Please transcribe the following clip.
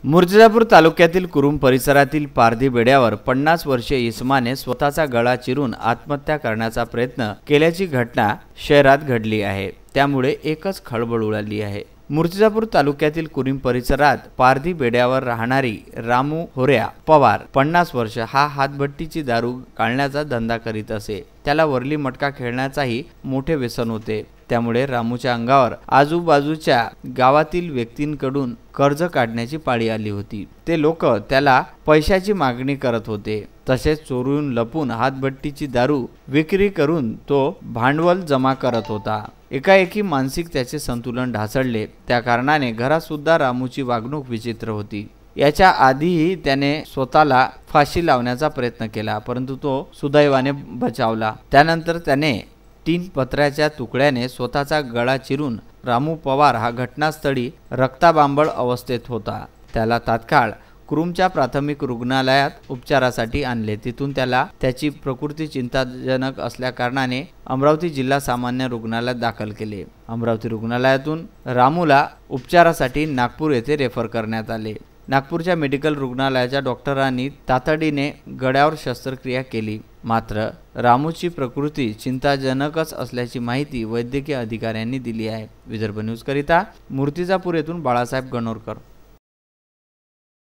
मूर्तिजापूर तालुक्यातील कुरुम परिसरातील पारधी बेड्यावर 50 वर्षीय इसमाने स्वतःचा गळा चिरून आत्महत्या करण्याचा प्रयत्न केल्याची घटना शहरात घडली आहे। त्यामुळे एकच खळबळ उडाली आहे। मूर्तिजापूर तालुक्यातील कुरुम परिसरात पारधी बेड्यावर राहणारी रामू होऱ्या पवार 50 वर्ष हा हातभट्टीची दारू काढण्याचा धंदा करीत असे। त्याला वरली मटका खेळण्याचाही मोठे व्यसन होते। त्यामुळे रामूच्या अंगावर आजूबाजूच्या गावातील व्यक्तींकडून कर्ज काढण्याची पाळी आली होती। ते लोक त्याला पैशाची मागणी करत होते। तसेच चोरून लपून हातभट्टीची दारू विक्री करून तो भांडवल जमा करत होता। एकाएकी मानसिक त्याचे संतुलन ढासळले। त्या कारणाने घरात सुद्धा रामूची वागणूक विचित्र होती। याच्या आधीही त्याने स्वतःला फाशी लावण्याचा प्रयत्न केला, परंतु तो सुदैवाने बचावला। त्यानंतर त्याने 3 पत्र्याच्या तुकड्याने स्वतःचा गळा चिरून रामू पवार हा घटनास्थळी रक्ताबांबळ अवस्थेत होता। त्याला तात्काळ कुरुमच्या प्राथमिक रुग्णालयात उपचारासाठी आणले। तिथून त्याला त्याची प्रकृती चिंताजनक असल्याकारणाने अमरावती जिल्हा सामान्य रुग्णालयात दाखल केले। अमरावती रुग्णालयातून रामूला उपचारासाठी नागपूर येथे रेफर करण्यात आले। नागपूरच्या मेडिकल रुग्णालयाच्या डॉक्टरांनी तातडीने गळ्यावर शस्त्रक्रिया केली। मात्र रामूची प्रकृती चिंताजनकच असल्याची माहिती वैद्यकीय अधिकाऱ्यांनी दिली आहे। विदर्भ न्यूज करिता मूर्तिजापूर येथून बाळासाहेब गणोरकर।